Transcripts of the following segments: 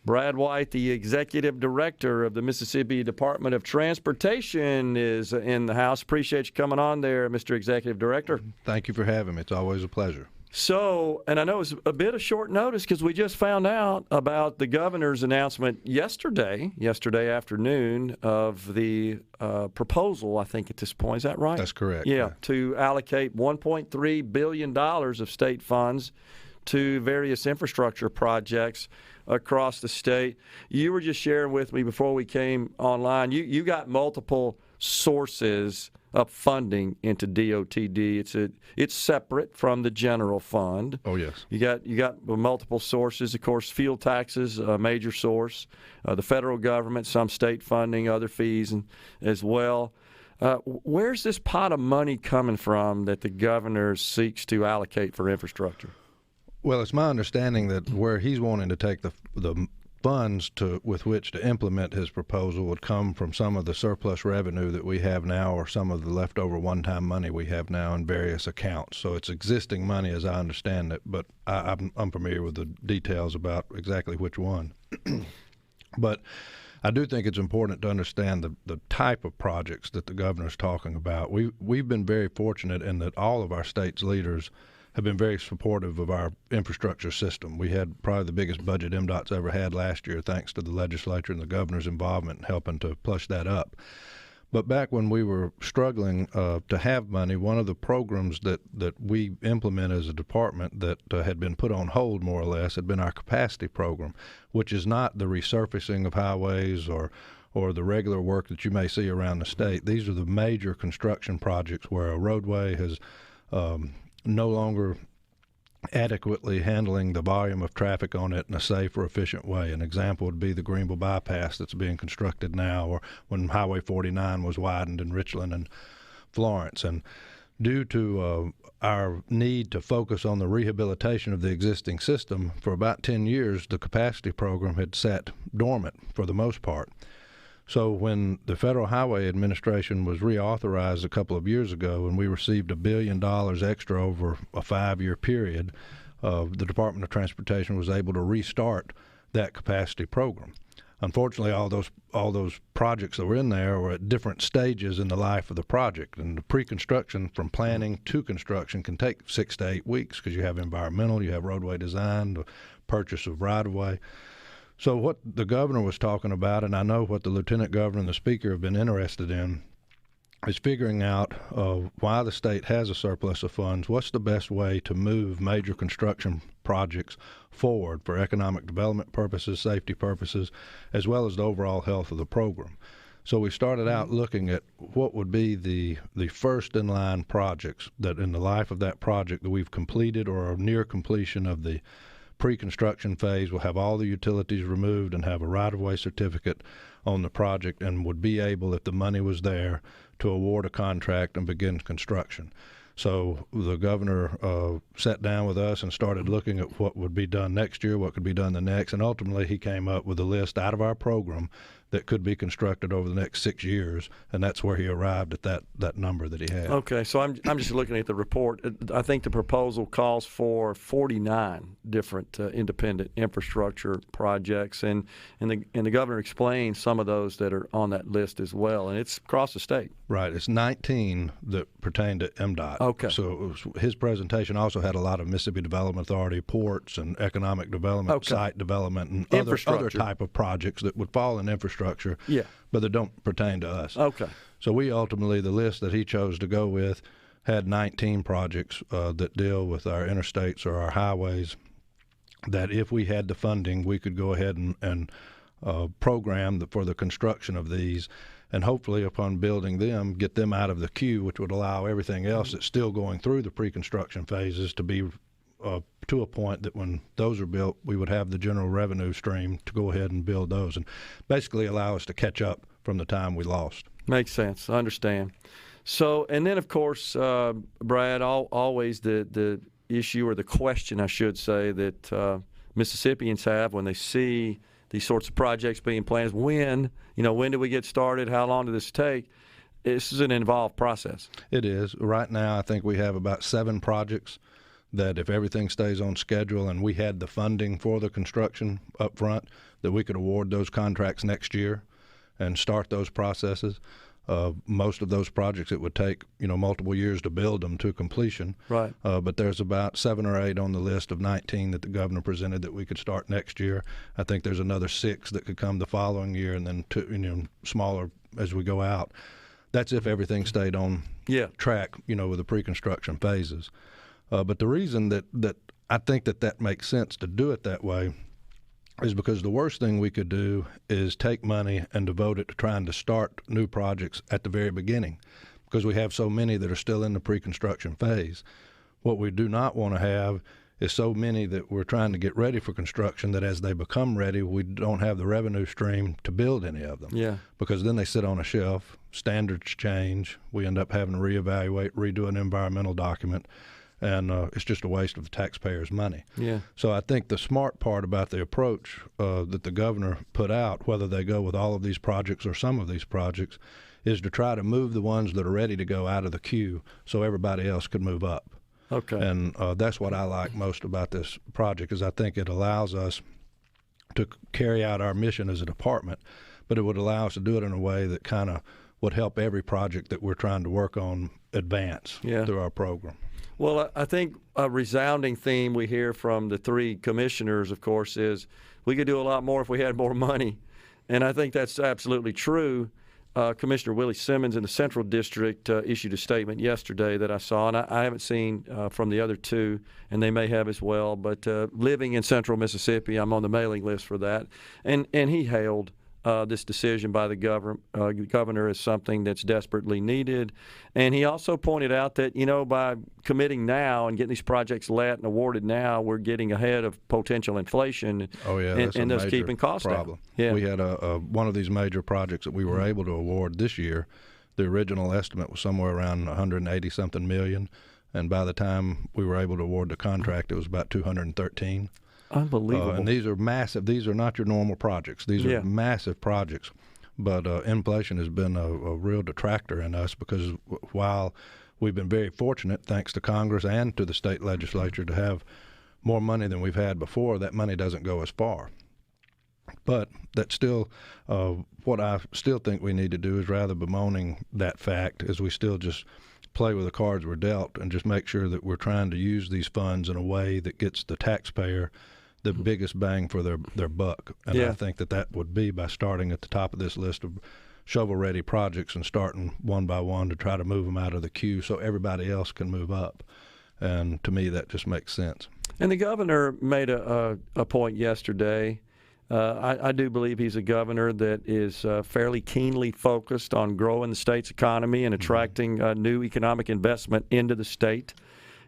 Brad White, the Executive Director of the Mississippi Department of Transportation, is in the house. Appreciate you coming on there, Mr. Executive Director. Thank you for having me. It's always a pleasure. So, and I know it's a bit of short notice because we just found out about the governor's announcement yesterday afternoon, of the proposal, I think at this point. Is that right? That's correct. Yeah, to allocate $1.3 billion of state funds to various infrastructure projects across the state. You were just sharing with me before we came online, you got multiple sources of funding into DOTD. It's separate from the general fund. Oh, yes. You got multiple sources. Of course, fuel taxes, a major source. The federal government, some state funding, other fees as well. Where's this pot of money coming from that the governor seeks to allocate for infrastructure? Well, it's my understanding that where he's wanting to take the funds with which to implement his proposal would come from some of the surplus revenue that we have now, or some of the leftover one-time money we have now in various accounts. So it's existing money, as I understand it, but I'm unfamiliar with the details about exactly which one. But I do think it's important to understand the type of projects that the governor's talking about. We've been very fortunate in that all of our state's leaders have been very supportive of our infrastructure system. We had probably the biggest budget MDOT's ever had last year, thanks to the legislature and the governor's involvement in helping to push that up. But back when we were struggling to have money, one of the programs that we implement as a department that had been put on hold more or less had been our capacity program, which is not the resurfacing of highways or the regular work that you may see around the state. These are the major construction projects where a roadway has no longer adequately handling the volume of traffic on it in a safe or efficient way. An example would be the Greenville bypass that's being constructed now, or when Highway 49 was widened in Richland and Florence. And due to our need to focus on the rehabilitation of the existing system, for about 10 years, the capacity program had sat dormant for the most part. So when the Federal Highway Administration was reauthorized a couple of years ago and we received $1 billion extra over a 5-year period, the Department of Transportation was able to restart that capacity program. Unfortunately, all those projects that were in there were at different stages in the life of the project, and the pre-construction from planning to construction can take 6 to 8 weeks because you have environmental, you have roadway design, the purchase of right-of-way. So what the governor was talking about, and I know what the lieutenant governor and the speaker have been interested in, is figuring out why the state has a surplus of funds, what's the best way to move major construction projects forward for economic development purposes, safety purposes, as well as the overall health of the program. So we started out looking at what would be the first in line projects that in the life of that project that we've completed or are near completion of the pre-construction phase, will have all the utilities removed and have a right-of-way certificate on the project, and would be able, if the money was there, to award a contract and begin construction. So the governor sat down with us and started looking at what would be done next year, what could be done the next, and ultimately he came up with a list out of our program that could be constructed over the next 6 years, and that's where he arrived at that number that he had. Okay, so I'm just looking at the report. I think the proposal calls for 49 different independent infrastructure projects, and the governor explained some of those that are on that list as well, and it's across the state. Right, it's 19 that pertain to MDOT. Okay. So his presentation also had a lot of Mississippi Development Authority ports and economic development, site development, and other type of projects that would fall in infrastructure, but that don't pertain to us. Okay. So we ultimately, the list that he chose to go with had 19 projects that deal with our interstates or our highways, that if we had the funding, we could go ahead and program for the construction of these, and hopefully upon building them, get them out of the queue, which would allow everything else that's still going through the pre-construction phases to be to a point that when those are built, we would have the general revenue stream to go ahead and build those and basically allow us to catch up from the time we lost. Makes sense. I understand. So, and then, of course, Brad, always the issue, or the question, I should say, that Mississippians have when they see these sorts of projects being planned is when do we get started? How long did this take? This is an involved process. It is. Right now, I think we have about 7 projects that if everything stays on schedule and we had the funding for the construction up front, that we could award those contracts next year and start those processes. Most of those projects, it would take, multiple years to build them to completion. Right. But there's about 7 or 8 on the list of 19 that the governor presented that we could start next year. I think there's another 6 that could come the following year, and then 2, smaller as we go out. That's if everything stayed on track, with the pre-construction phases. But the reason that I think that makes sense to do it that way is because the worst thing we could do is take money and devote it to trying to start new projects at the very beginning, because we have so many that are still in the pre-construction phase. What we do not want to have is so many that we're trying to get ready for construction that as they become ready, we don't have the revenue stream to build any of them. Yeah. Because then they sit on a shelf, standards change, we end up having to reevaluate, redo an environmental document, and it's just a waste of the taxpayers' money. Yeah. So I think the smart part about the approach that the governor put out, whether they go with all of these projects or some of these projects, is to try to move the ones that are ready to go out of the queue so everybody else could move up. Okay. And that's what I like most about this project, is I think it allows us to carry out our mission as a department, but it would allow us to do it in a way that kind of would help every project that we're trying to work on advance through our program. Well, I think a resounding theme we hear from the 3 commissioners, of course, is we could do a lot more if we had more money. And I think that's absolutely true. Commissioner Willie Simmons in the Central District issued a statement yesterday that I saw, and I haven't seen from the other 2, and they may have as well. But living in Central Mississippi, I'm on the mailing list for that. And he hailed this decision by the governor as something that's desperately needed. And he also pointed out that, by committing now and getting these projects let and awarded now, we're getting ahead of potential inflation. Oh, yeah, that's and a thus major keeping costs problem. down. Yeah. We had one of these major projects that we were able to award this year. The original estimate was somewhere around 180-something million, and by the time we were able to award the contract, it was about 213. Unbelievable. And these are massive. These are not your normal projects. These are massive projects. But inflation has been a real detractor in us, because while we've been very fortunate, thanks to Congress and to the state legislature, to have more money than we've had before, that money doesn't go as far. But that's still what I still think we need to do, is rather bemoaning that fact, is we still just play with the cards we're dealt and just make sure that we're trying to use these funds in a way that gets the taxpayer the biggest bang for their buck. And I think that would be by starting at the top of this list of shovel-ready projects and starting one by one to try to move them out of the queue so everybody else can move up. And to me, that just makes sense. And the governor made a point yesterday. I do believe he's a governor that is fairly keenly focused on growing the state's economy and attracting new economic investment into the state.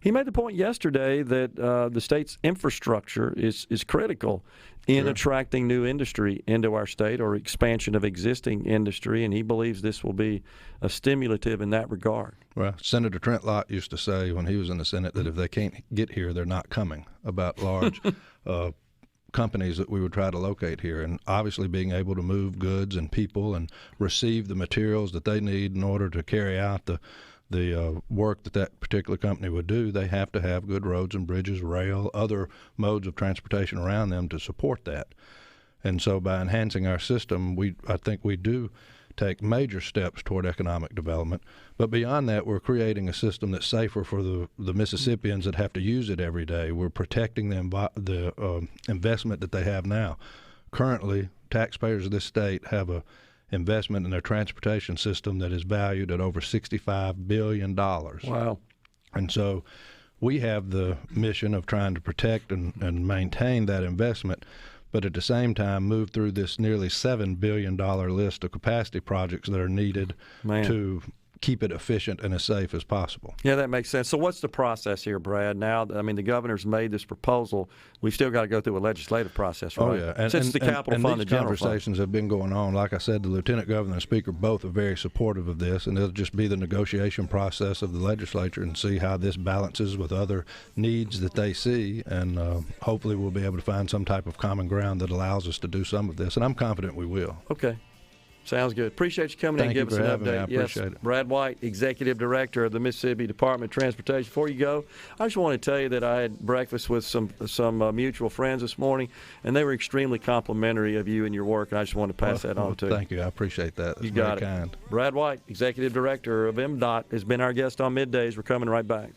He made the point yesterday that the state's infrastructure is critical in attracting new industry into our state, or expansion of existing industry, and he believes this will be a stimulative in that regard. Well, Senator Trent Lott used to say when he was in the Senate that if they can't get here, they're not coming, about large companies that we would try to locate here. And obviously being able to move goods and people and receive the materials that they need in order to carry out the work that particular company would do, they have to have good roads and bridges, rail, other modes of transportation around them to support that. And so by enhancing our system, I think we do take major steps toward economic development. But beyond that, we're creating a system that's safer for the Mississippians that have to use it every day. We're protecting the investment that they have now. Currently, taxpayers of this state have a investment in their transportation system that is valued at over $65 billion. Wow. And so we have the mission of trying to protect and maintain that investment, but at the same time move through this nearly $7 billion list of capacity projects that are needed to keep it efficient and as safe as possible. Yeah, that makes sense. So what's the process here, Brad? Now, I mean, the governor's made this proposal. We've still got to go through a legislative process, right? Oh, yeah. Since the capital fund, the general fund. Conversations have been going on. Like I said, the lieutenant governor and speaker both are very supportive of this, and it'll just be the negotiation process of the legislature and see how this balances with other needs that they see, and hopefully we'll be able to find some type of common ground that allows us to do some of this, and I'm confident we will. Okay. Sounds good. Appreciate you coming in and Thank giving you us for an having me. update. I appreciate it. Brad White, Executive Director of the Mississippi Department of Transportation. Before you go, I just want to tell you that I had breakfast with some mutual friends this morning, and they were extremely complimentary of you and your work, and I just want to pass that on to you. Thank you. I appreciate that. That's You got very it. kind. Brad White, Executive Director of MDOT, has been our guest on Middays. We're coming right back.